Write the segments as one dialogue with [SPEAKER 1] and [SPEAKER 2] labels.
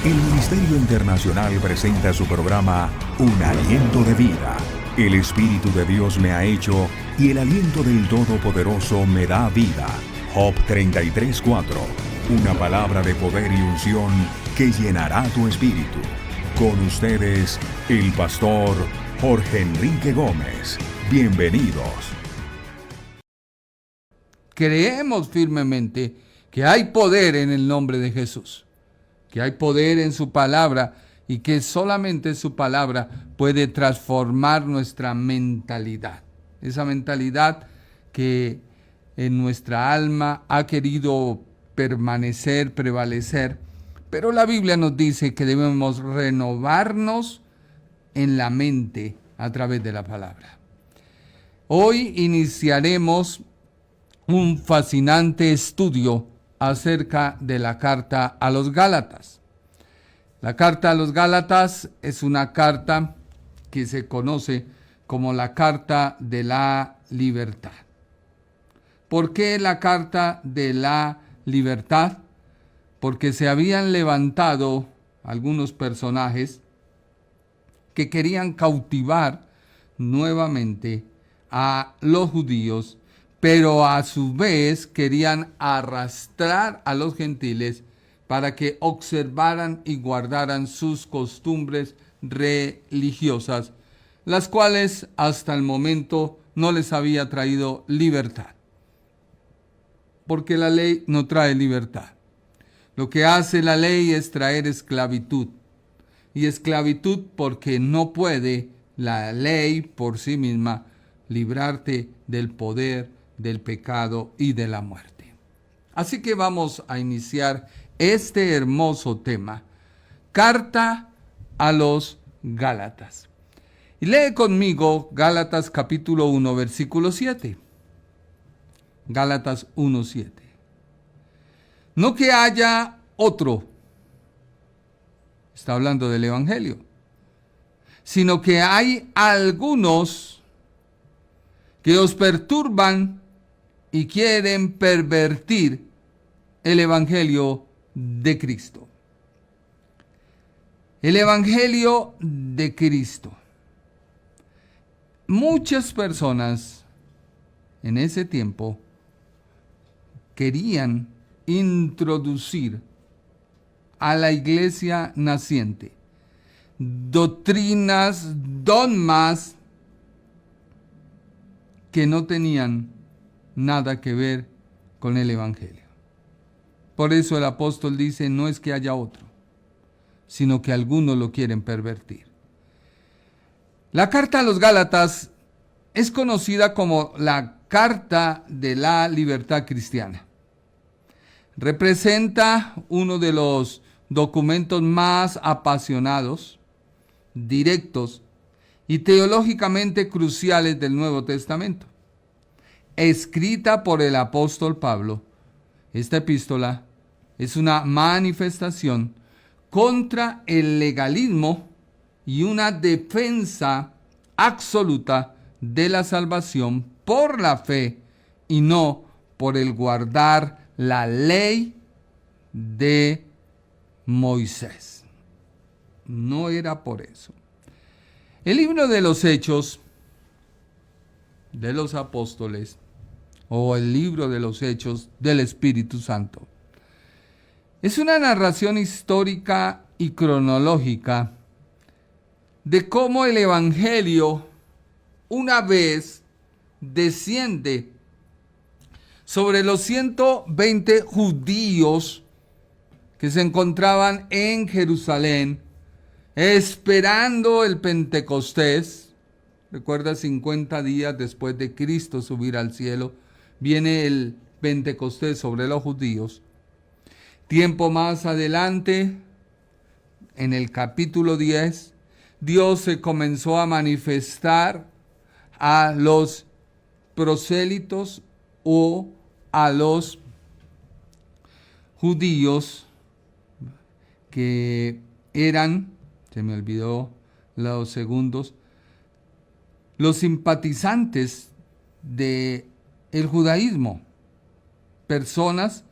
[SPEAKER 1] El Ministerio Internacional presenta su programa Un Aliento de Vida. El Espíritu de Dios me ha hecho y el aliento del Todopoderoso me da vida. Job 33:4. Una palabra de poder y unción que llenará tu espíritu. Con ustedes, el pastor Jorge Enrique Gómez. Bienvenidos.
[SPEAKER 2] Creemos firmemente que hay poder en el nombre de Jesús, que hay poder en su palabra y que solamente su palabra puede transformar nuestra mentalidad. Esa mentalidad que en nuestra alma ha querido permanecer, prevalecer, pero la Biblia nos dice que debemos renovarnos en la mente a través de la palabra. Hoy iniciaremos un fascinante estudio acerca de la carta a los Gálatas. La carta a los Gálatas es una carta que se conoce como la carta de la libertad. ¿Por qué la carta de la libertad? Porque se habían levantado algunos personajes que querían cautivar nuevamente a los judíos, pero a su vez querían arrastrar a los gentiles para que observaran y guardaran sus costumbres religiosas, las cuales hasta el momento no les había traído libertad. Porque la ley no trae libertad. Lo que hace la ley es traer esclavitud. Y esclavitud porque no puede la ley por sí misma librarte del poder, del pecado y de la muerte. Así que vamos a iniciar este hermoso tema, Carta a los Gálatas. Y lee conmigo Gálatas capítulo 1, versículo 7. Gálatas 1, 7. No que haya otro, está hablando del Evangelio, sino que hay algunos que os perturban y quieren pervertir el Evangelio de Cristo. El Evangelio de Cristo. Muchas personas en ese tiempo querían introducir a la iglesia naciente doctrinas, dogmas que no tenían nada que ver con el Evangelio. Por eso el apóstol dice, no es que haya otro, sino que algunos lo quieren pervertir. La carta a los Gálatas es conocida como la carta de la libertad cristiana. Representa uno de los documentos más apasionados, directos y teológicamente cruciales del Nuevo Testamento. Escrita por el apóstol Pablo, esta epístola es una manifestación contra el legalismo y una defensa absoluta de la salvación por la fe y no por el guardar la ley de Moisés. No era por eso. El libro de los Hechos de los Apóstoles o el libro de los Hechos del Espíritu Santo es una narración histórica y cronológica de cómo el Evangelio una vez desciende sobre los 120 judíos que se encontraban en Jerusalén esperando el Pentecostés. Recuerda, 50 días después de Cristo subir al cielo, viene el Pentecostés sobre los judíos. Tiempo más adelante, en el capítulo 10, Dios se comenzó a manifestar a los prosélitos o a los judíos que eran, se me olvidó los segundos, los simpatizantes del judaísmo, personas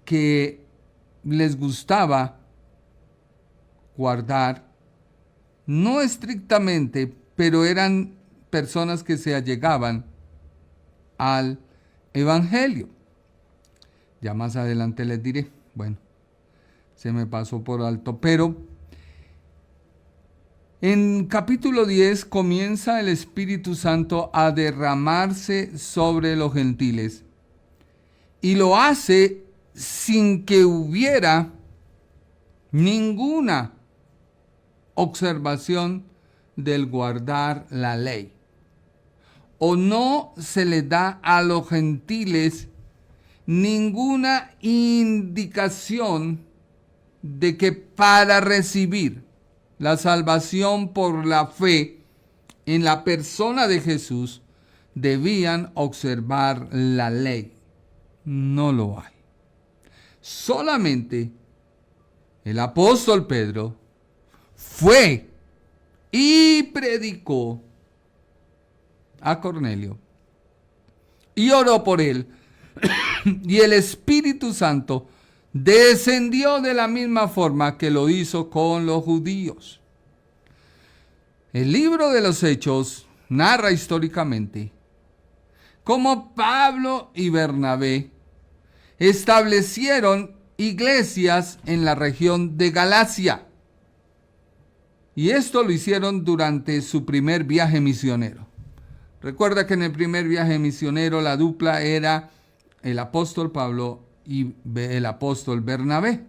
[SPEAKER 2] que les gustaba guardar, no estrictamente, pero eran personas que se allegaban al Evangelio. Ya más adelante les diré. Bueno, se me pasó por alto, pero en capítulo 10 comienza el Espíritu Santo a derramarse sobre los gentiles y lo hace sin que hubiera ninguna observación del guardar la ley. O no se le da a los gentiles ninguna indicación de que para recibir la salvación por la fe en la persona de Jesús debían observar la ley. No lo hay. Solamente el apóstol Pedro fue y predicó a Cornelio y oró por él y el Espíritu Santo descendió de la misma forma que lo hizo con los judíos. El libro de los Hechos narra históricamente cómo Pablo y Bernabé establecieron iglesias en la región de Galacia. Y esto lo hicieron durante su primer viaje misionero. Recuerda que en el primer viaje misionero la dupla era el apóstol Pablo y el apóstol Bernabé.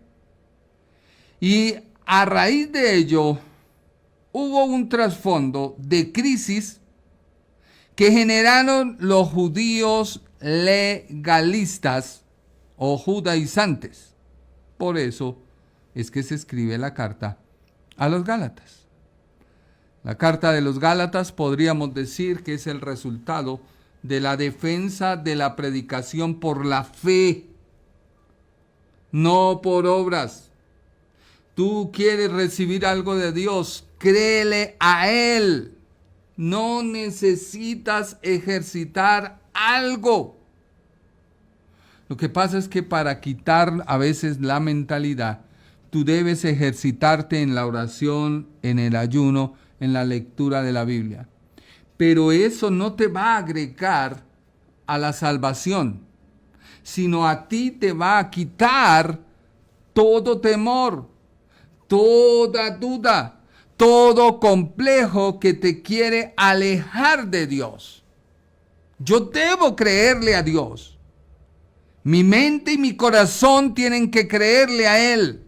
[SPEAKER 2] Y a raíz de ello hubo un trasfondo de crisis que generaron los judíos legalistas o judaizantes. Por eso es que se escribe la carta a los Gálatas. La carta de los Gálatas podríamos decir que es el resultado de la defensa de la predicación por la fe, no por obras. Tú quieres recibir algo de Dios, créele a Él. No necesitas ejercitar algo. Lo que pasa es que para quitar a veces la mentalidad, tú debes ejercitarte en la oración, en el ayuno, en la lectura de la Biblia. Pero eso no te va a agregar a la salvación, sino a ti te va a quitar todo temor, toda duda, todo complejo que te quiere alejar de Dios. Yo debo creerle a Dios. Mi mente y mi corazón tienen que creerle a Él.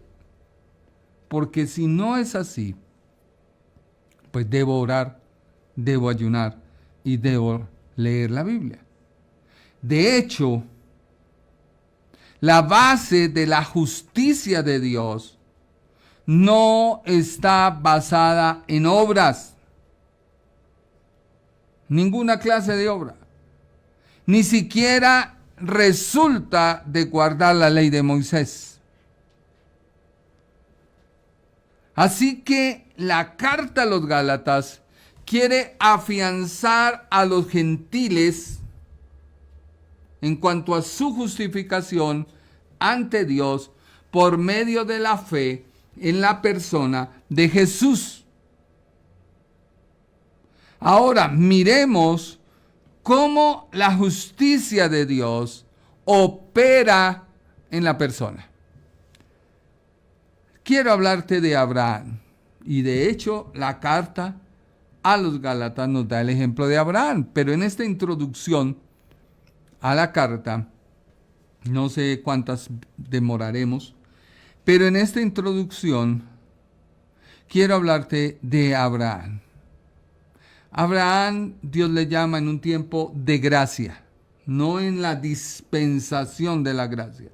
[SPEAKER 2] Porque si no es así, pues debo orar, debo ayunar y debo leer la Biblia. De hecho, la base de la justicia de Dios no está basada en obras. Ninguna clase de obra. Ni siquiera resulta de guardar la ley de Moisés. Así que la carta a los Gálatas quiere afianzar a los gentiles en cuanto a su justificación ante Dios por medio de la fe en la persona de Jesús. Ahora miremos cómo la justicia de Dios opera en la persona. Quiero hablarte de Abraham. Y de hecho, la carta a los Gálatas nos da el ejemplo de Abraham. Pero en esta introducción a la carta, no sé cuántas demoraremos, pero en esta introducción quiero hablarte de Abraham. Abraham, Dios le llama en un tiempo de gracia, no en la dispensación de la gracia.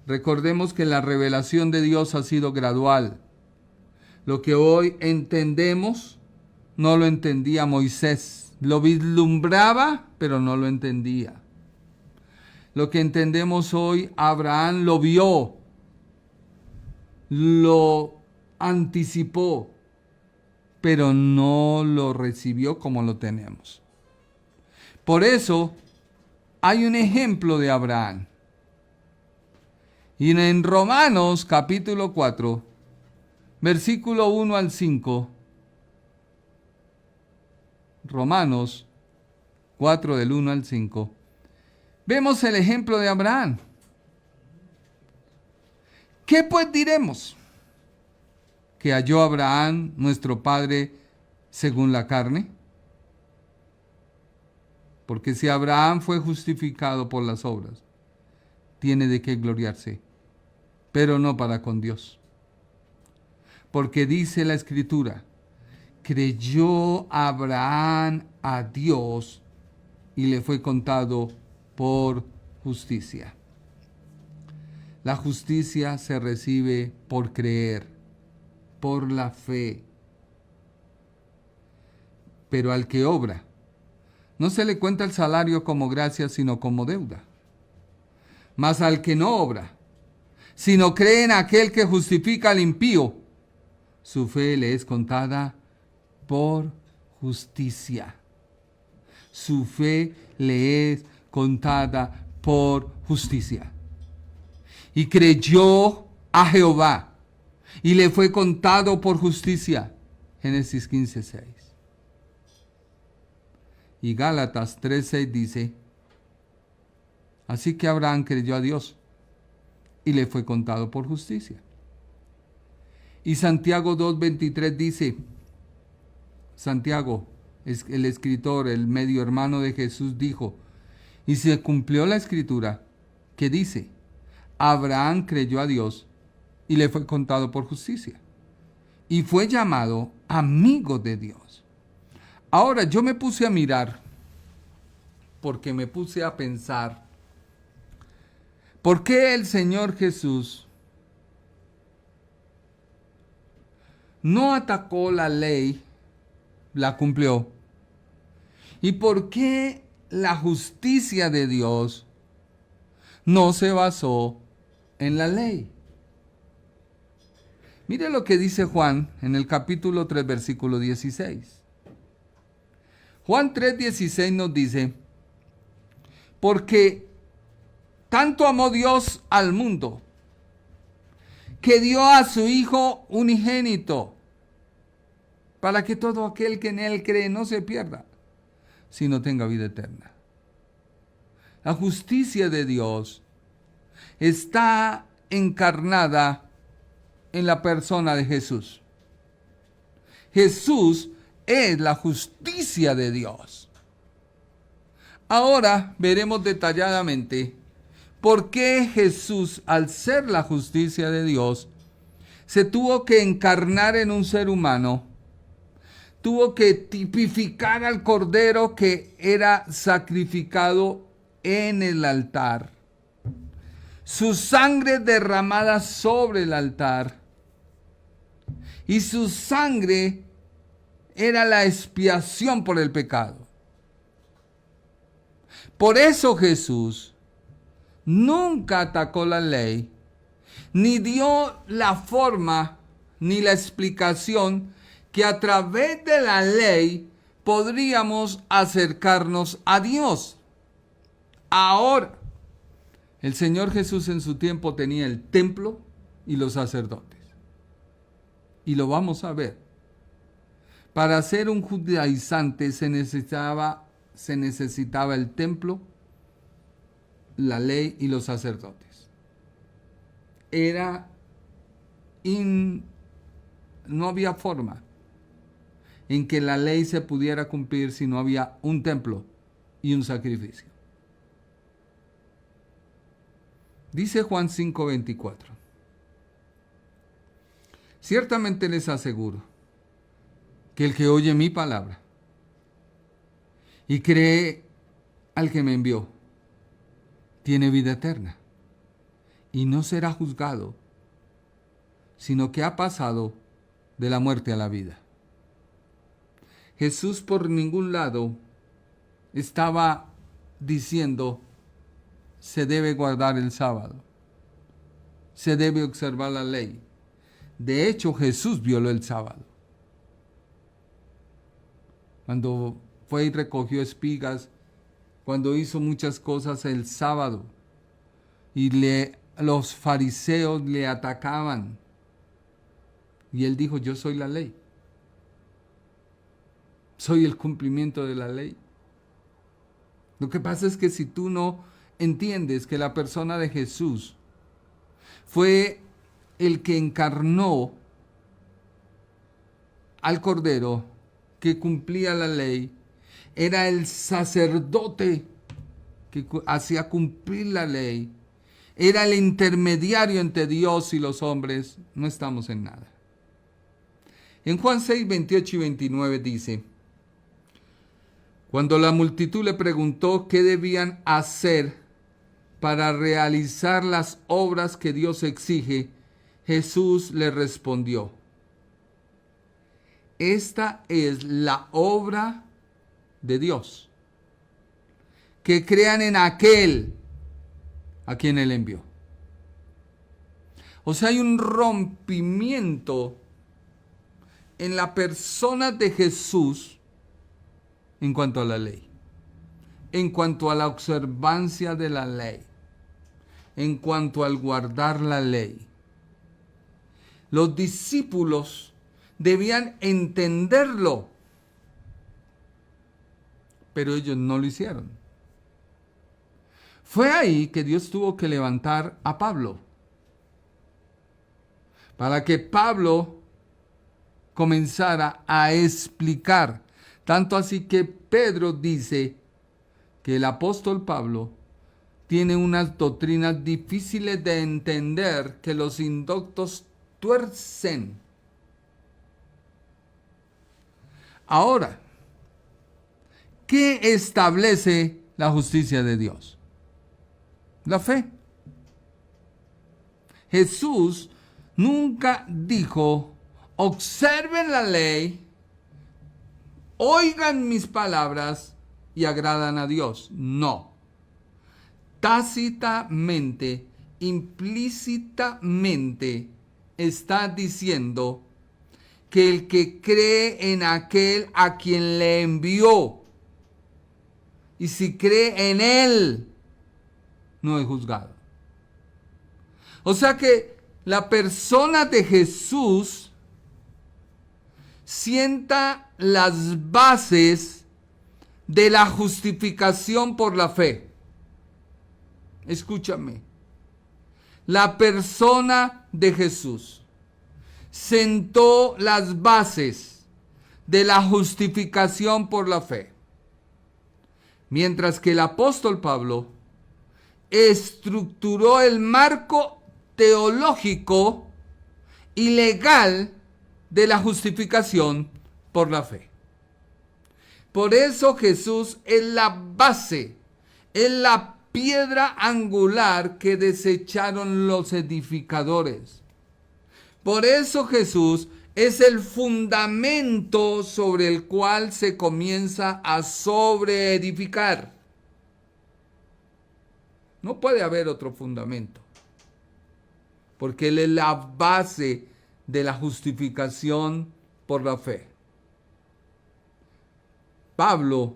[SPEAKER 2] Recordemos que la revelación de Dios ha sido gradual. Lo que hoy entendemos, no lo entendía Moisés. Lo vislumbraba, pero no lo entendía. Lo que entendemos hoy, Abraham lo vio, lo anticipó, pero no lo recibió como lo tenemos. Por eso, hay un ejemplo de Abraham. Y en Romanos capítulo 4, versículo 1 al 5, Romanos 4 del 1 al 5, vemos el ejemplo de Abraham. ¿Qué pues diremos? ¿Que halló Abraham, nuestro padre, según la carne? Porque si Abraham fue justificado por las obras, tiene de qué gloriarse, pero no para con Dios. Porque dice la Escritura, creyó Abraham a Dios y le fue contado por justicia. La justicia se recibe por creer, por la fe. Pero al que obra, no se le cuenta el salario como gracia, sino como deuda. Mas al que no obra, sino cree en aquel que justifica al impío, su fe le es contada por justicia. Su fe le es contada por justicia. Y creyó a Jehová, y le fue contado por justicia. Génesis 15:6. Y Gálatas 3:6 dice, así que Abraham creyó a Dios, y le fue contado por justicia. Y Santiago 2:23 dice, Santiago, el escritor, el medio hermano de Jesús, dijo, y se cumplió la escritura que dice, Abraham creyó a Dios y le fue contado por justicia. Y fue llamado amigo de Dios. Ahora yo me puse a mirar, porque me puse a pensar, ¿por qué el Señor Jesús no atacó la ley, la cumplió? ¿Y por qué la justicia de Dios no se basó en la ley? Mire lo que dice Juan en el capítulo 3, versículo 16. Juan 3:16 nos dice, porque tanto amó Dios al mundo, que dio a su Hijo unigénito, para que todo aquel que en Él cree no se pierda, sino tenga vida eterna. La justicia de Dios está encarnada en la persona de Jesús. Jesús es la justicia de Dios. Ahora veremos detalladamente por qué Jesús, al ser la justicia de Dios, se tuvo que encarnar en un ser humano, tuvo que tipificar al cordero que era sacrificado en el altar, su sangre derramada sobre el altar, y su sangre era la expiación por el pecado. Por eso Jesús nunca atacó la ley, ni dio la forma ni la explicación que a través de la ley podríamos acercarnos a Dios. Ahora, el Señor Jesús en su tiempo tenía el templo y los sacerdotes. Y lo vamos a ver. Para ser un judaizante se necesitaba el templo, la ley y los sacerdotes. No había forma en que la ley se pudiera cumplir si no había un templo y un sacrificio. Dice Juan 5:24. Ciertamente les aseguro que el que oye mi palabra y cree al que me envió, tiene vida eterna y no será juzgado, sino que ha pasado de la muerte a la vida. Jesús por ningún lado estaba diciendo, se debe guardar el sábado, se debe observar la ley. De hecho, Jesús violó el sábado. Cuando fue y recogió espigas, cuando hizo muchas cosas el sábado, y los fariseos le atacaban, Y él dijo, yo soy la ley. Soy el cumplimiento de la ley. Lo que pasa es que si tú no entiendes que la persona de Jesús fue el que encarnó al Cordero, que cumplía la ley, era el sacerdote que hacía cumplir la ley, era el intermediario entre Dios y los hombres, no estamos en nada. En Juan 6, 28 y 29 dice, cuando la multitud le preguntó qué debían hacer para realizar las obras que Dios exige, Jesús le respondió, esta es la obra de Dios, que crean en aquel a quien Él envió. O sea, hay un rompimiento en la persona de Jesús en cuanto a la ley, en cuanto a la observancia de la ley, en cuanto al guardar la ley. Los discípulos debían entenderlo, pero ellos no lo hicieron. Fue ahí que Dios tuvo que levantar a Pablo, para que Pablo comenzara a explicar. Tanto así que Pedro dice que el apóstol Pablo tiene unas doctrinas difíciles de entender que los indoctos tuercen. Ahora, ¿qué establece la justicia de Dios? La fe. Jesús nunca dijo, observen la ley, oigan mis palabras y agradan a Dios. No. Tácitamente, implícitamente, está diciendo que el que cree en aquel a quien le envió, y si cree en él, no es juzgado. O sea que la persona de Jesús sienta las bases de la justificación por la fe. Escúchame. La persona de Jesús sentó las bases de la justificación por la fe. Mientras que el apóstol Pablo estructuró el marco teológico y legal de la justificación por la fe. Por eso Jesús es la base, es la piedra angular que desecharon los edificadores. Por eso Jesús es el fundamento sobre el cual se comienza a sobreedificar. No puede haber otro fundamento, porque Él es la base de la justificación por la fe. Pablo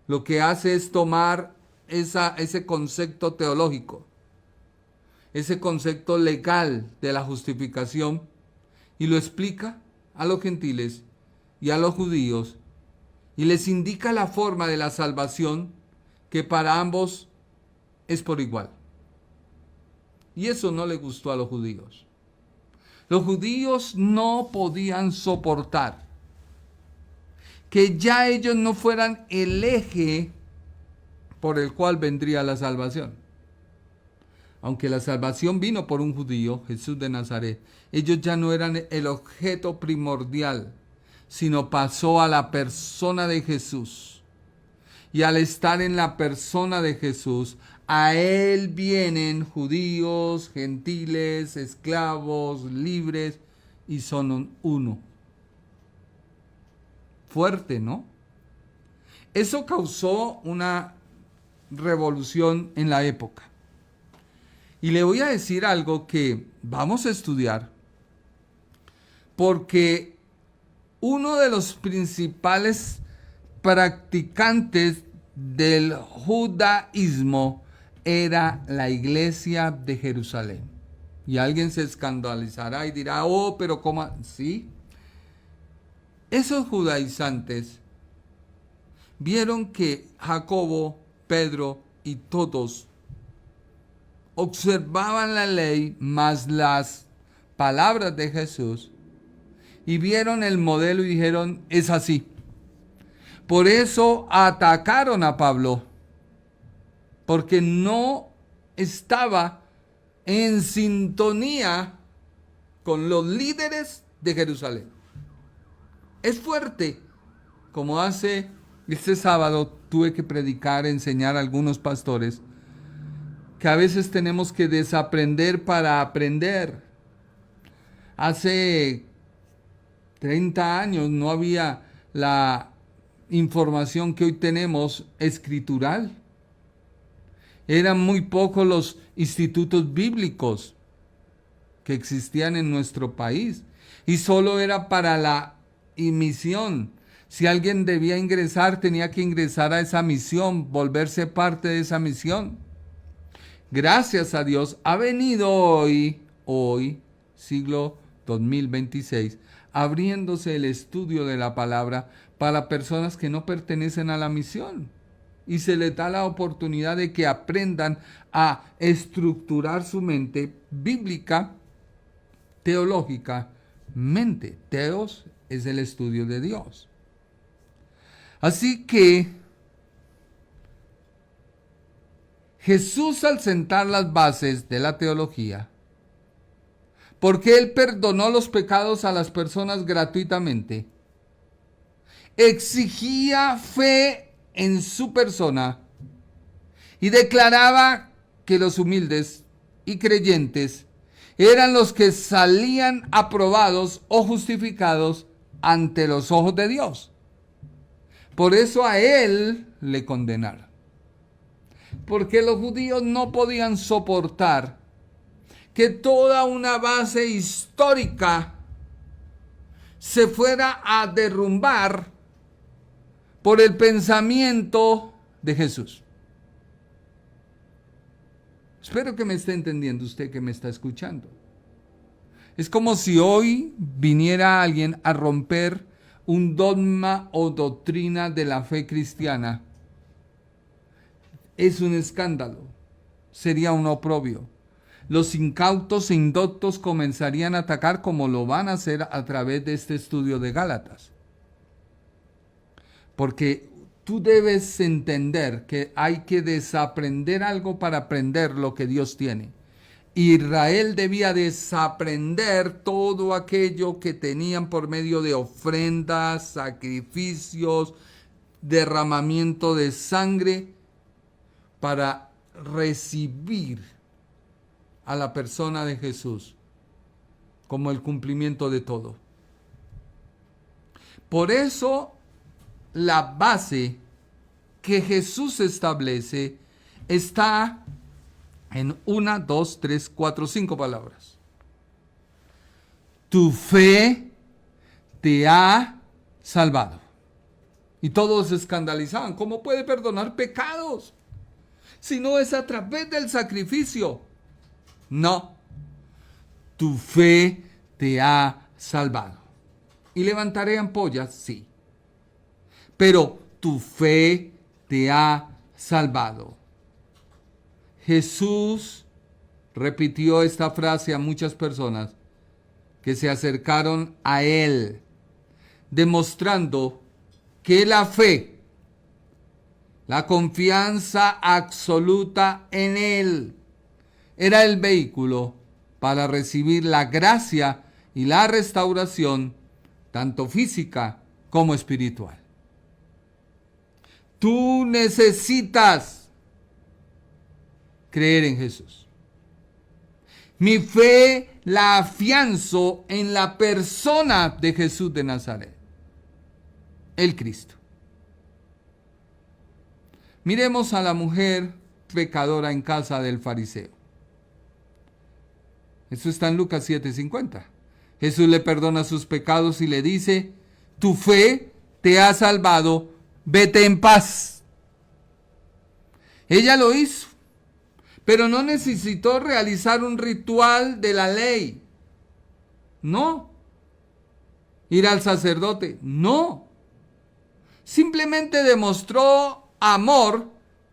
[SPEAKER 2] lo que hace es tomar ese concepto teológico, ese concepto legal de la justificación, y lo explica a los gentiles y a los judíos, y les indica la forma de la salvación que para ambos es por igual. Y eso no le gustó a los judíos. Los judíos no podían soportar que ya ellos no fueran el eje por el cual vendría la salvación. Aunque la salvación vino por un judío, Jesús de Nazaret, ellos ya no eran el objeto primordial, sino pasó a la persona de Jesús. Y al estar en la persona de Jesús, a Él vienen judíos, gentiles, esclavos, libres, y son uno. Fuerte, ¿no? Eso causó una revolución en la época. Y le voy a decir algo que vamos a estudiar, porque uno de los principales practicantes del judaísmo era la iglesia de Jerusalén. Y alguien se escandalizará y dirá, oh, pero ¿cómo? Sí. Esos judaizantes vieron que Jacobo, Pedro y todos observaban la ley más las palabras de Jesús y vieron el modelo y dijeron, es así. Por eso atacaron a Pablo, porque no estaba en sintonía con los líderes de Jerusalén. Es fuerte, como hace este sábado tuve que predicar, enseñar a algunos pastores, que a veces tenemos que desaprender para aprender. Hace 30 años no había la información que hoy tenemos escritural. Eran muy pocos los institutos bíblicos que existían en nuestro país y solo era para la misión. Si alguien debía ingresar, tenía que ingresar a esa misión, volverse parte de esa misión. Gracias a Dios ha venido hoy, siglo 2026, abriéndose el estudio de la palabra para personas que no pertenecen a la misión. Y se les da la oportunidad de que aprendan a estructurar su mente bíblica, teológicamente. Teos es el estudio de Dios. Así que Jesús, al sentar las bases de la teología, porque Él perdonó los pecados a las personas gratuitamente, exigía fe en su persona y declaraba que los humildes y creyentes eran los que salían aprobados o justificados ante los ojos de Dios. Por eso a Él le condenaron. Porque los judíos no podían soportar que toda una base histórica se fuera a derrumbar por el pensamiento de Jesús. Espero que me esté entendiendo usted que me está escuchando. Es como si hoy viniera alguien a romper un dogma o doctrina de la fe cristiana. Es un escándalo, sería un oprobio. Los incautos e indoctos comenzarían a atacar como lo van a hacer a través de este estudio de Gálatas. Porque tú debes entender que hay que desaprender algo para aprender lo que Dios tiene. Israel debía desaprender todo aquello que tenían por medio de ofrendas, sacrificios, derramamiento de sangre, para recibir a la persona de Jesús como el cumplimiento de todo. Por eso, la base que Jesús establece está en 1, 2, 3, 4, 5 palabras. Tu fe te ha salvado. Y todos se escandalizaban. ¿Cómo puede perdonar pecados si no es a través del sacrificio? No. Tu fe te ha salvado. ¿Y levantaré ampollas? Sí. Pero tu fe te ha salvado. Jesús repitió esta frase a muchas personas que se acercaron a Él, demostrando que la fe, la confianza absoluta en Él, era el vehículo para recibir la gracia y la restauración, tanto física como espiritual. Tú necesitas creer en Jesús. Mi fe la afianzo en la persona de Jesús de Nazaret, el Cristo. Miremos a la mujer pecadora en casa del fariseo. Eso está en Lucas 7:50. Jesús le perdona sus pecados y le dice: tu fe te ha salvado, vete en paz. Ella lo hizo, Pero no necesitó realizar un ritual de la ley. No. Ir al sacerdote. No. Simplemente demostró amor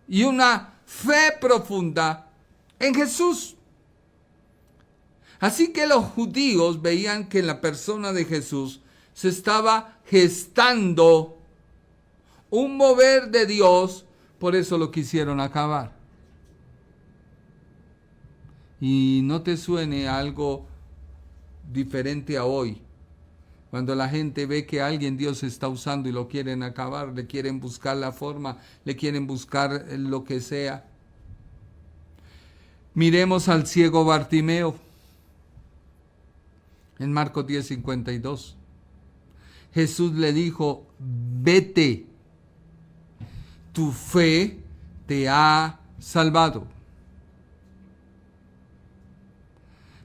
[SPEAKER 2] y una fe profunda en Jesús. Así que los judíos veían que en la persona de Jesús se estaba gestando un mover de Dios, por eso lo quisieron acabar. Y no te suene algo diferente a hoy. Cuando la gente ve que alguien Dios está usando y lo quieren acabar, le quieren buscar la forma, le quieren buscar lo que sea. Miremos al ciego Bartimeo en Marcos 10:52. Jesús le dijo: vete, tu fe te ha salvado.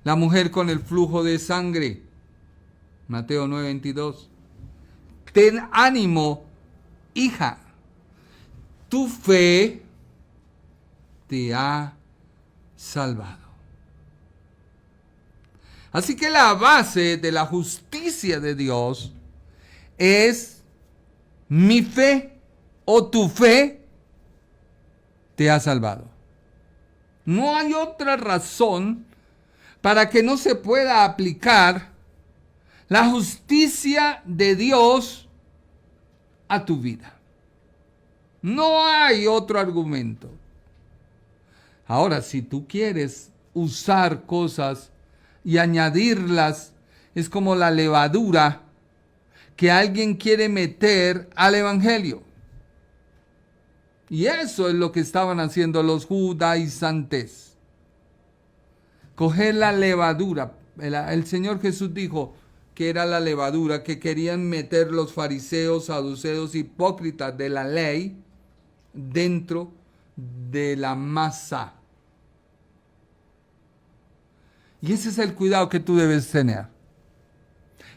[SPEAKER 2] La mujer con el flujo de sangre, Mateo 9:22. Ten ánimo, hija, tu fe te ha salvado. Así que la base de la justicia de Dios es mi fe o tu fe te ha salvado. No hay otra razón para que no se pueda aplicar la justicia de Dios a tu vida. No hay otro argumento. Ahora, si tú quieres usar cosas y añadirlas, es como la levadura que alguien quiere meter al evangelio. Y eso es lo que estaban haciendo los judaizantes. Coger la levadura. El Señor Jesús dijo que era la levadura que querían meter los fariseos, saduceos, hipócritas de la ley dentro de la masa. Y ese es el cuidado que tú debes tener.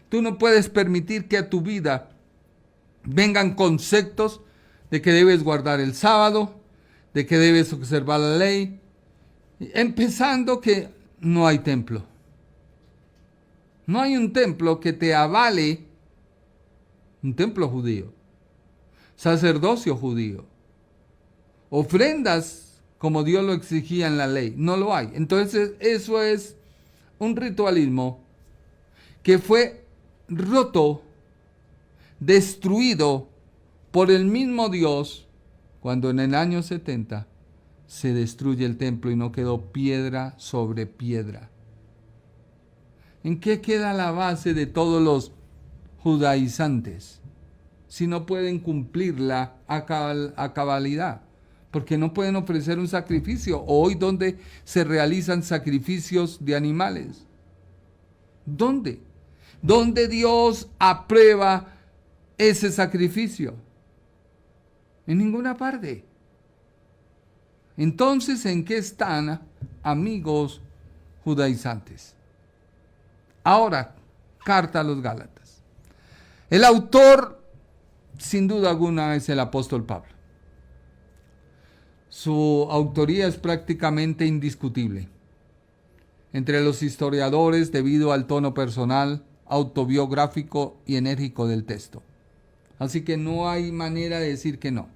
[SPEAKER 2] Tú no puedes permitir que a tu vida vengan conceptos de que debes guardar el sábado, de que debes observar la ley, empezando que no hay templo. No hay un templo que te avale, un templo judío, sacerdocio judío, ofrendas como Dios lo exigía en la ley. No lo hay. Entonces eso es un ritualismo que fue roto, destruido por el mismo Dios cuando en el año 70 se destruye el templo y no quedó piedra sobre piedra. ¿En qué queda la base de todos los judaizantes si no pueden cumplirla a cabalidad? Porque no pueden ofrecer un sacrificio. Hoy, ¿dónde se realizan sacrificios de animales? ¿Dónde? ¿Dónde Dios aprueba ese sacrificio? En ninguna parte. Entonces, ¿en qué están, amigos judaizantes? Ahora, carta a los Gálatas. El autor, sin duda alguna, es el apóstol Pablo. Su autoría es prácticamente indiscutible entre los historiadores debido al tono personal, autobiográfico y enérgico del texto. Así que no hay manera de decir que no.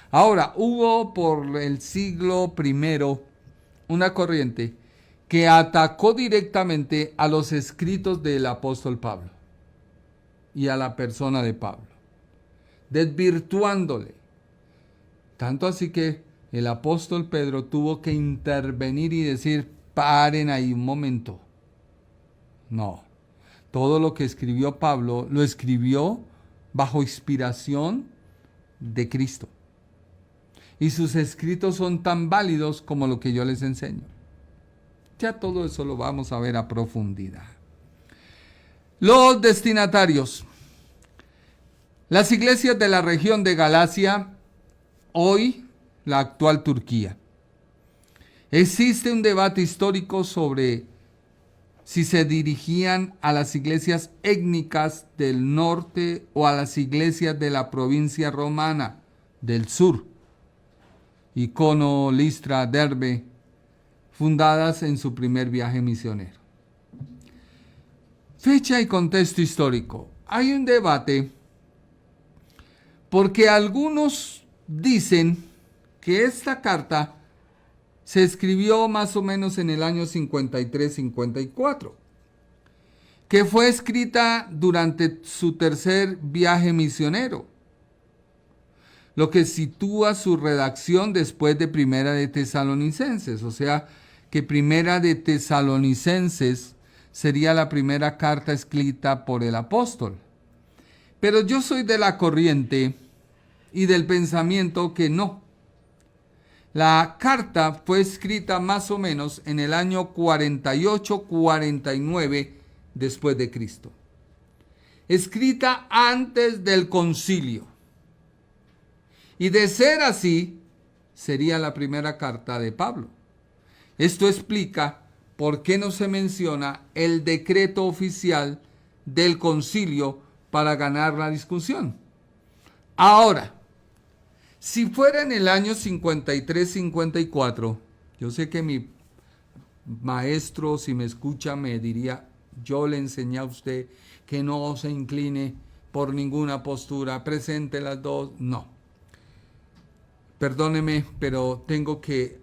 [SPEAKER 2] Ahora, hubo por el siglo I una corriente que atacó directamente a los escritos del apóstol Pablo y a la persona de Pablo, desvirtuándole. Tanto así que el apóstol Pedro tuvo que intervenir y decir: paren ahí un momento. No, todo lo que escribió Pablo lo escribió bajo inspiración de Cristo. Y sus escritos son tan válidos como lo que yo les enseño. Ya todo eso lo vamos a ver a profundidad. Los destinatarios. Las iglesias de la región de Galacia, hoy la actual Turquía. Existe un debate histórico sobre si se dirigían a las iglesias étnicas del norte o a las iglesias de la provincia romana del sur, Icono, Listra, Derbe, fundadas en su primer viaje misionero. Fecha y contexto histórico. Hay un debate porque algunos dicen que esta carta se escribió más o menos en el año 53-54, que fue escrita durante su tercer viaje misionero, lo que sitúa su redacción después de Primera de Tesalonicenses, o sea que Primera de Tesalonicenses sería la primera carta escrita por el apóstol. Pero yo soy de la corriente y del pensamiento que no. La carta fue escrita más o menos en el año 48-49 después de Cristo. Escrita antes del concilio. Y de ser así, sería la primera carta de Pablo. Esto explica por qué no se menciona el decreto oficial del concilio para ganar la discusión. Ahora, si fuera en el año 53-54, yo sé que mi maestro, si me escucha, me diría, yo le enseñé a usted que no se incline por ninguna postura, presente las dos. No. Perdóneme, pero tengo que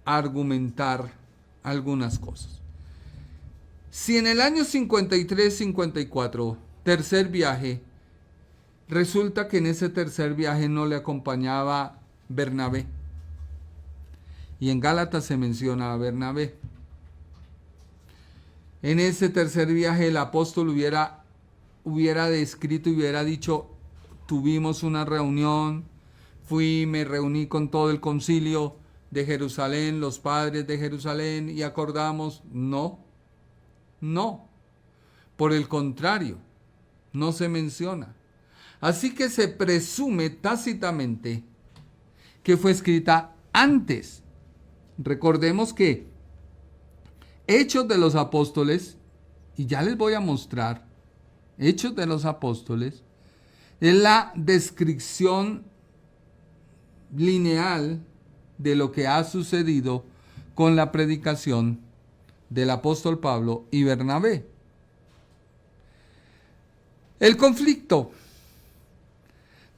[SPEAKER 2] argumentar algunas cosas. Si en el año 53-54, tercer viaje, resulta que en ese tercer viaje no le acompañaba Bernabé. Y en Gálatas se menciona a Bernabé. En ese tercer viaje el apóstol hubiera descrito y hubiera dicho, tuvimos una reunión, me reuní con todo el concilio de Jerusalén, los padres de Jerusalén, y acordamos. No. Por el contrario, no se menciona. Así que se presume tácitamente que fue escrita antes. Recordemos que Hechos de los Apóstoles, y ya les voy a mostrar, Hechos de los Apóstoles, es la descripción lineal de lo que ha sucedido con la predicación del apóstol Pablo y Bernabé. El conflicto.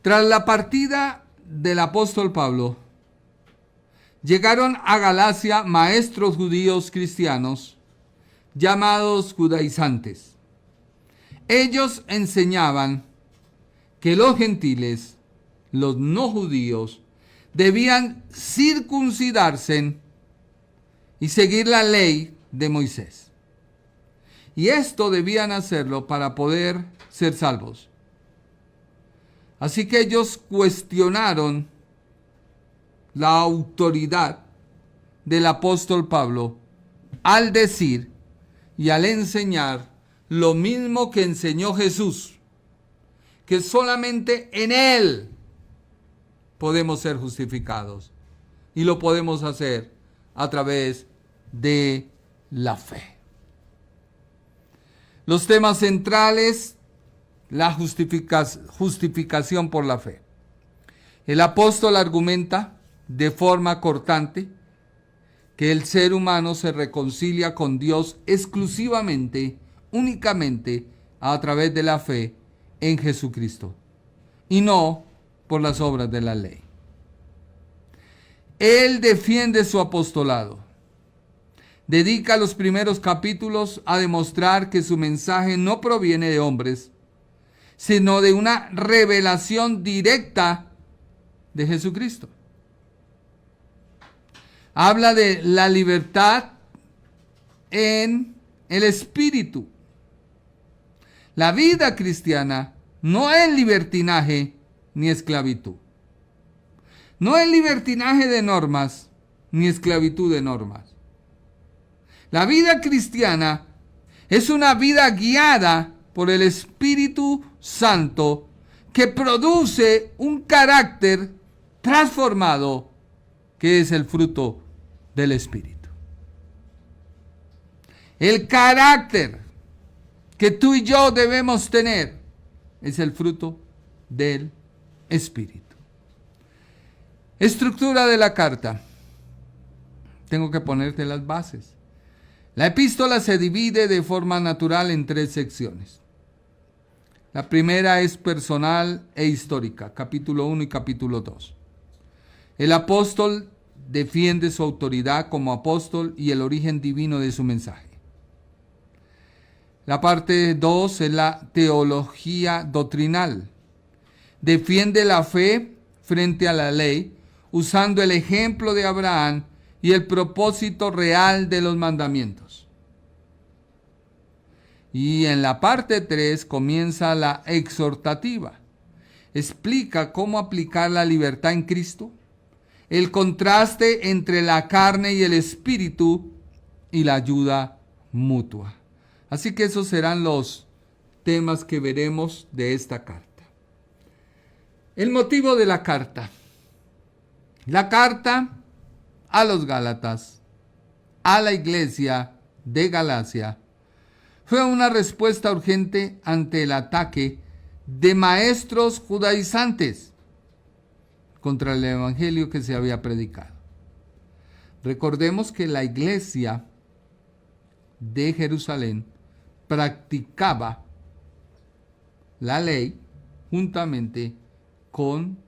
[SPEAKER 2] Tras la partida del apóstol Pablo, llegaron a Galacia maestros judíos cristianos llamados judaizantes. Ellos enseñaban que los gentiles, los no judíos, debían circuncidarse y seguir la ley de Moisés. Y esto debían hacerlo para poder ser salvos. Así que ellos cuestionaron la autoridad del apóstol Pablo al decir y al enseñar lo mismo que enseñó Jesús, que solamente en Él podemos ser justificados y lo podemos hacer a través de la fe. Los temas centrales, la justificación por la fe. El apóstol argumenta de forma cortante que el ser humano se reconcilia con Dios exclusivamente, únicamente a través de la fe en Jesucristo y no por las obras de la ley. Él defiende su apostolado. Dedica los primeros capítulos a demostrar que su mensaje no proviene de hombres, sino de una revelación directa de Jesucristo. Habla de la libertad en el espíritu. La vida cristiana no es libertinaje ni esclavitud. No es libertinaje de normas ni esclavitud de normas. La vida cristiana es una vida guiada por el Espíritu Santo que produce un carácter transformado que es el fruto del Espíritu. El carácter que tú y yo debemos tener es el fruto del Espíritu. Estructura de la carta. tengo que ponerte las bases. La epístola se divide de forma natural en 3 secciones. La primera es personal e histórica, capítulo 1 y capítulo 2. El apóstol defiende su autoridad como apóstol y el origen divino de su mensaje. La parte 2 es la teología doctrinal. Defiende la fe frente a la ley, usando el ejemplo de Abraham y el propósito real de los mandamientos. Y en la parte 3 comienza la exhortativa. Explica cómo aplicar la libertad en Cristo, el contraste entre la carne y el espíritu y la ayuda mutua. Así que esos serán los temas que veremos de esta carta. El motivo de la carta. La carta a los Gálatas, a la iglesia de Galacia, fue una respuesta urgente ante el ataque de maestros judaizantes contra el evangelio que se había predicado. Recordemos que la iglesia de Jerusalén practicaba la ley juntamente con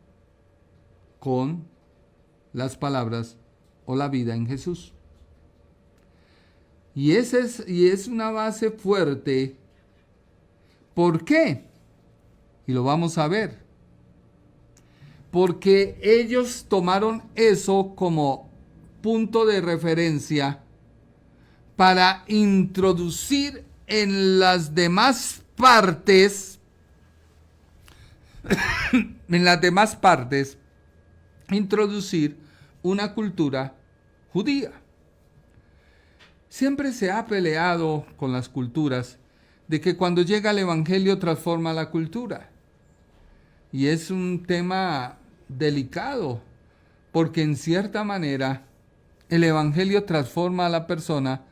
[SPEAKER 2] las palabras o la vida en Jesús. Y es una base fuerte. ¿Por qué? Y lo vamos a ver. Porque ellos tomaron eso como punto de referencia para introducir en las demás partes, introducir una cultura judía. Siempre se ha peleado con las culturas de que cuando llega el evangelio transforma la cultura. Y es un tema delicado, porque en cierta manera el evangelio transforma a la persona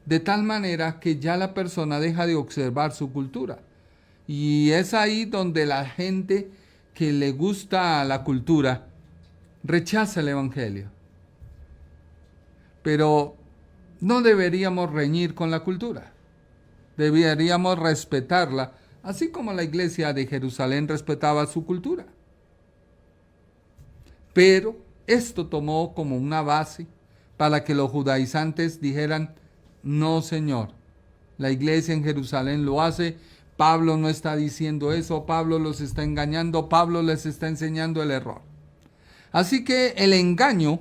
[SPEAKER 2] de tal manera que ya la persona deja de observar su cultura. Y es ahí donde la gente que le gusta la cultura rechaza el evangelio. Pero no deberíamos reñir con la cultura. Deberíamos respetarla, así como la iglesia de Jerusalén respetaba su cultura. Pero esto tomó como una base para que los judaizantes dijeran: no, Señor, la iglesia en Jerusalén lo hace, Pablo no está diciendo eso, Pablo los está engañando, Pablo les está enseñando el error. Así que el engaño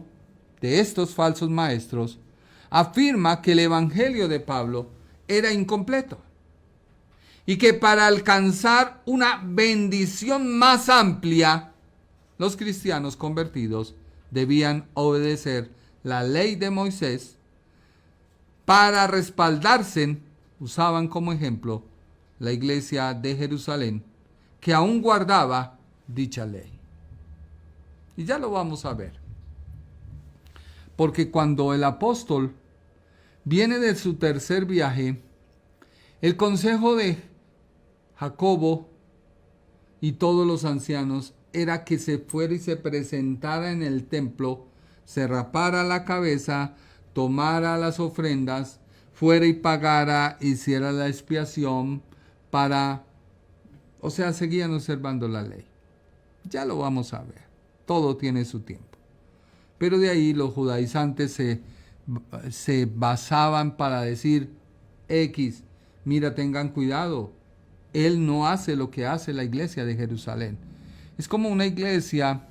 [SPEAKER 2] de estos falsos maestros afirma que el evangelio de Pablo era incompleto y que para alcanzar una bendición más amplia, los cristianos convertidos debían obedecer la ley de Moisés. Para respaldarse, usaban como ejemplo la iglesia de Jerusalén, que aún guardaba dicha ley. Y ya lo vamos a ver. Porque cuando el apóstol viene de su tercer viaje, el consejo de Jacobo y todos los ancianos era que se fuera y se presentara en el templo, se rapara la cabeza, tomara las ofrendas, fuera y pagara, hiciera la expiación seguían observando la ley. Ya lo vamos a ver. Todo tiene su tiempo. Pero de ahí los judaizantes se basaban para decir: X, mira, tengan cuidado. Él no hace lo que hace la iglesia de Jerusalén. Es como una iglesia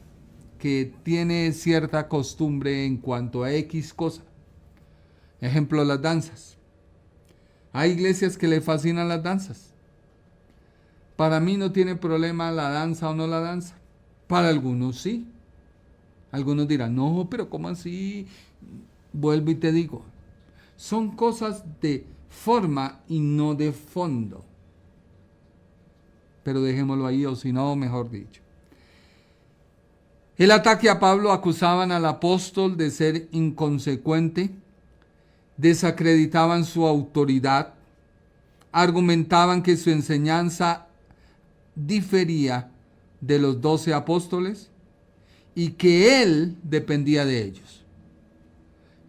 [SPEAKER 2] que tiene cierta costumbre en cuanto a X cosa. Ejemplo, las danzas. Hay iglesias que le fascinan las danzas. Para mí no tiene problema la danza o no la danza. Para algunos sí. Algunos dirán: no, pero ¿cómo así? Vuelvo y te digo, son cosas de forma y no de fondo. Pero dejémoslo ahí, o si no, mejor dicho. El ataque a Pablo: acusaban al apóstol de ser inconsecuente, desacreditaban su autoridad, argumentaban que su enseñanza difería de los 12 apóstoles y que él dependía de ellos.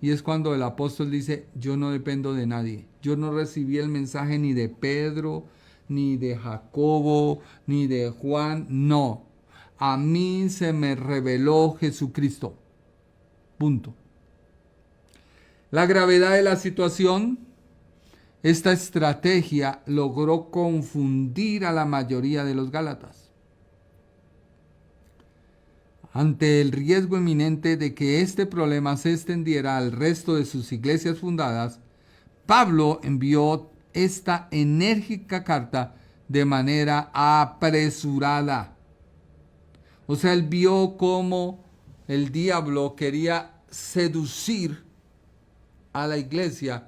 [SPEAKER 2] Y es cuando el apóstol dice, yo no dependo de nadie. Yo no recibí el mensaje ni de Pedro, ni de Jacobo, ni de Juan. No. A mí se me reveló Jesucristo. Punto. La gravedad de la situación, esta estrategia logró confundir a la mayoría de los gálatas. Ante el riesgo inminente de que este problema se extendiera al resto de sus iglesias fundadas, Pablo envió esta enérgica carta de manera apresurada. O sea, él vio cómo el diablo quería seducir a la iglesia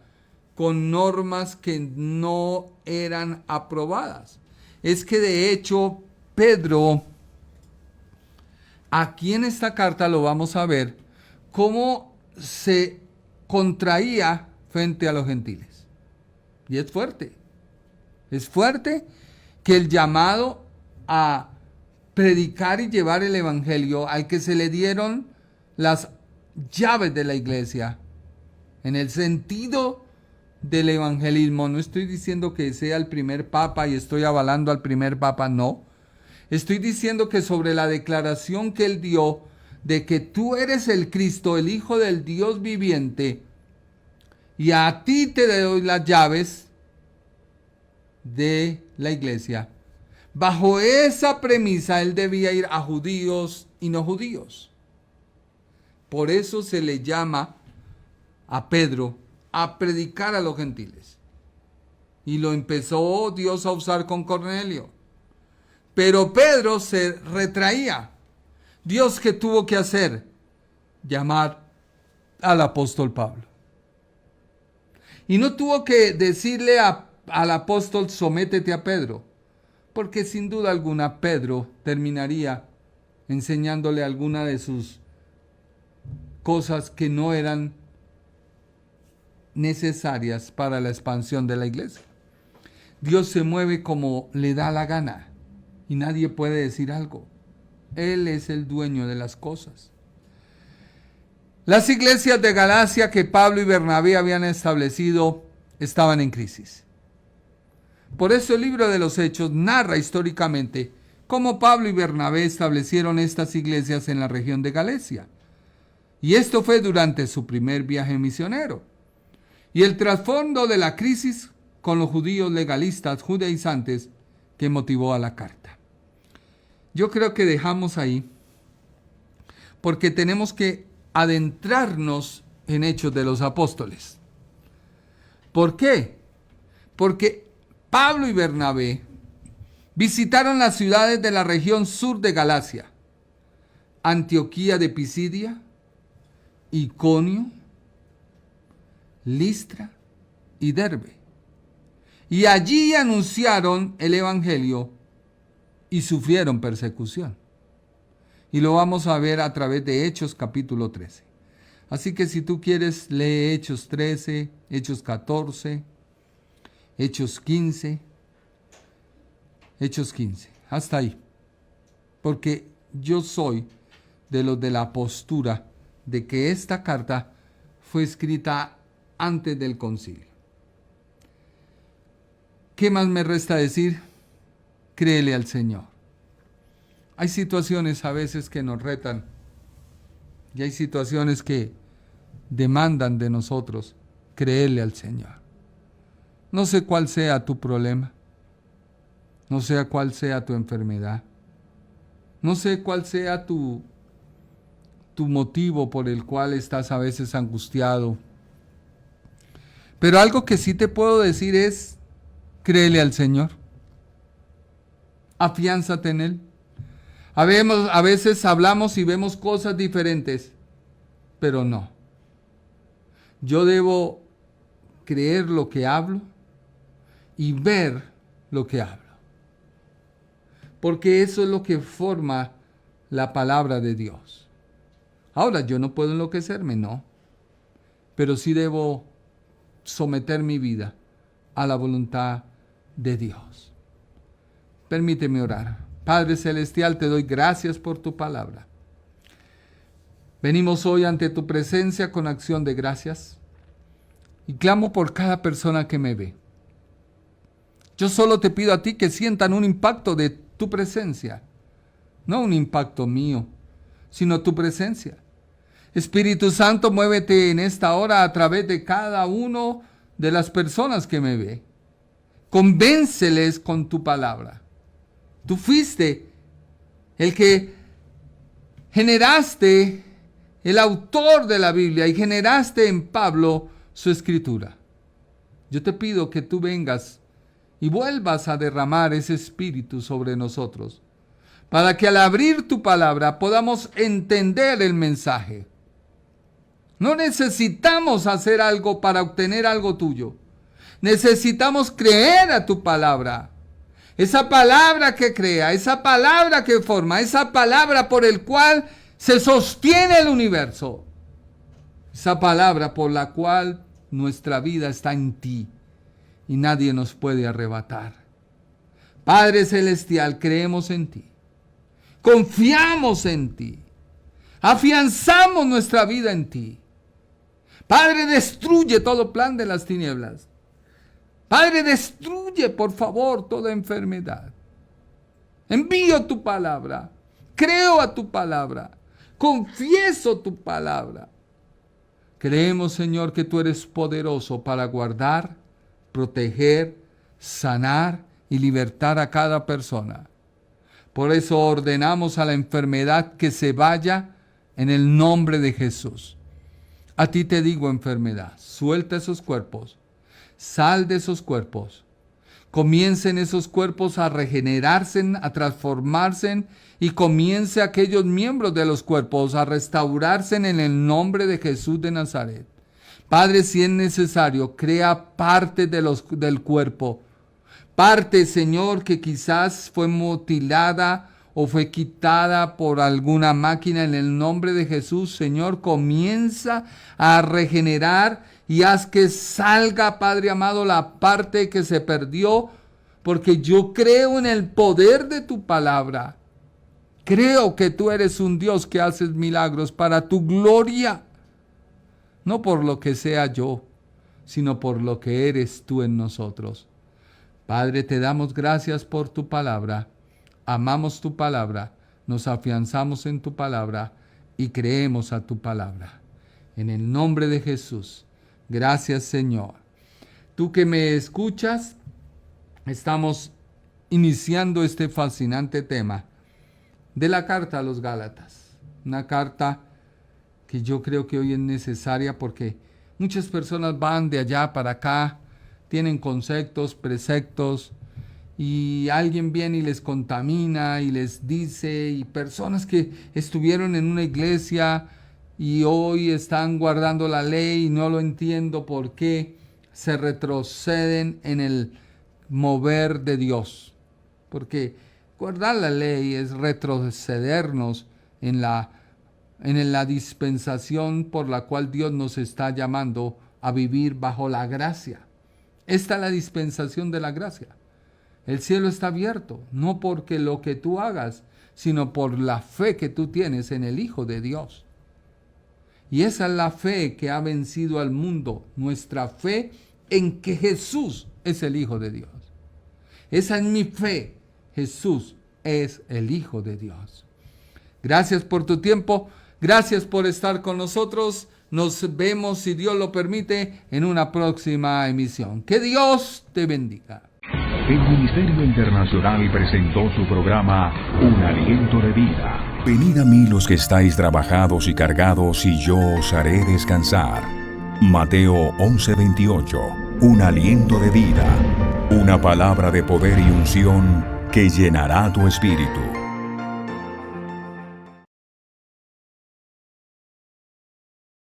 [SPEAKER 2] con normas que no eran aprobadas. Es que de hecho Pedro, aquí en esta carta lo vamos a ver, cómo se contraía frente a los gentiles. Y es fuerte. Es fuerte que el llamado a predicar y llevar el evangelio, al que se le dieron las llaves de la iglesia, en el sentido del evangelismo. No estoy diciendo que sea el primer papa y estoy avalando al primer papa, no. Estoy diciendo que sobre la declaración que él dio de que tú eres el Cristo, el Hijo del Dios viviente, y a ti te doy las llaves de la iglesia. Bajo esa premisa él debía ir a judíos y no judíos. Por eso se le llama a Pedro a predicar a los gentiles. Y lo empezó Dios a usar con Cornelio. Pero Pedro se retraía. Dios, ¿qué tuvo que hacer? Llamar al apóstol Pablo. Y no tuvo que decirle al apóstol, sométete a Pedro, porque sin duda alguna Pedro terminaría enseñándole alguna de sus cosas que no eran necesarias para la expansión de la iglesia. Dios se mueve como le da la gana y nadie puede decir algo. Él es el dueño de las cosas. Las iglesias de Galacia que Pablo y Bernabé habían establecido estaban en crisis. Por eso el libro de los Hechos narra históricamente cómo Pablo y Bernabé establecieron estas iglesias en la región de Galacia. Y esto fue durante su primer viaje misionero. Y el trasfondo de la crisis con los judíos legalistas judaizantes que motivó a la carta. Yo creo que dejamos ahí porque tenemos que adentrarnos en Hechos de los Apóstoles. ¿Por qué? Porque Pablo y Bernabé visitaron las ciudades de la región sur de Galacia, Antioquía de Pisidia, Iconio, Listra y Derbe. Y allí anunciaron el evangelio y sufrieron persecución. Y lo vamos a ver a través de Hechos capítulo 13. Así que si tú quieres, lee Hechos 13, Hechos 14, Hechos 15, Hechos 15. Hasta ahí. Porque yo soy de los de la postura de que esta carta fue escrita antes del concilio. ¿Qué más me resta decir? Créele al Señor. Hay situaciones a veces que nos retan y hay situaciones que demandan de nosotros creerle al Señor. No sé cuál sea tu problema, no sé cuál sea tu enfermedad, no sé cuál sea tu motivo por el cual estás a veces angustiado, pero algo que sí te puedo decir es, créele al Señor, afiánzate en Él. A veces hablamos y vemos cosas diferentes, pero no. Yo debo creer lo que hablo y ver lo que hablo. Porque eso es lo que forma la palabra de Dios. Ahora, yo no puedo enloquecerme, no. Pero sí debo someter mi vida a la voluntad de Dios. Permíteme orar. Padre Celestial, te doy gracias por tu palabra. Venimos hoy ante tu presencia con acción de gracias y clamo por cada persona que me ve. Yo solo te pido a ti que sientan un impacto de tu presencia, no un impacto mío, sino tu presencia. Espíritu Santo, muévete en esta hora a través de cada uno de las personas que me ve. Convénceles con tu palabra. Tú fuiste el que generaste, el autor de la Biblia, y generaste en Pablo su escritura. Yo te pido que tú vengas y vuelvas a derramar ese espíritu sobre nosotros, para que al abrir tu palabra podamos entender el mensaje. No necesitamos hacer algo para obtener algo tuyo. Necesitamos creer a tu palabra. Esa palabra que crea, esa palabra que forma, esa palabra por el cual se sostiene el universo. Esa palabra por la cual nuestra vida está en ti y nadie nos puede arrebatar. Padre Celestial, creemos en ti. Confiamos en ti. Afianzamos nuestra vida en ti. Padre, destruye todo plan de las tinieblas. Padre, destruye, por favor, toda enfermedad. Envío tu palabra. Creo a tu palabra. Confieso tu palabra. Creemos, Señor, que tú eres poderoso para guardar, proteger, sanar y libertar a cada persona. Por eso ordenamos a la enfermedad que se vaya en el nombre de Jesús. A ti te digo, enfermedad, suelta esos cuerpos, sal de esos cuerpos, comiencen esos cuerpos a regenerarse, a transformarse, y comience aquellos miembros de los cuerpos a restaurarse en el nombre de Jesús de Nazaret. Padre, si es necesario, crea parte del cuerpo, parte, Señor, que quizás fue mutilada o fue quitada por alguna máquina. En el nombre de Jesús, Señor, comienza a regenerar y haz que salga, Padre amado, la parte que se perdió, porque yo creo en el poder de tu palabra. Creo que tú eres un Dios que haces milagros para tu gloria, no por lo que sea yo, sino por lo que eres tú en nosotros. Padre, te damos gracias por tu palabra. Amamos tu palabra, nos afianzamos en tu palabra y creemos a tu palabra. En el nombre de Jesús, gracias, Señor. Tú que me escuchas, estamos iniciando este fascinante tema de la carta a los Gálatas. Una carta que yo creo que hoy es necesaria porque muchas personas van de allá para acá, tienen conceptos, preceptos, y alguien viene y les contamina y les dice, y personas que estuvieron en una iglesia y hoy están guardando la ley y no lo entiendo por qué se retroceden en el mover de Dios. Porque guardar la ley es retrocedernos en la dispensación por la cual Dios nos está llamando a vivir bajo la gracia. Esta es la dispensación de la gracia. El cielo está abierto, no porque lo que tú hagas, sino por la fe que tú tienes en el Hijo de Dios. Y esa es la fe que ha vencido al mundo, nuestra fe en que Jesús es el Hijo de Dios. Esa es mi fe, Jesús es el Hijo de Dios. Gracias por tu tiempo, gracias por estar con nosotros. Nos vemos, si Dios lo permite, en una próxima emisión. Que Dios te bendiga.
[SPEAKER 1] El Ministerio Internacional presentó su programa Un Aliento de Vida. Venid a mí los que estáis trabajados y cargados, y yo os haré descansar. Mateo 11:28. Un aliento de vida. Una palabra de poder y unción que llenará tu espíritu.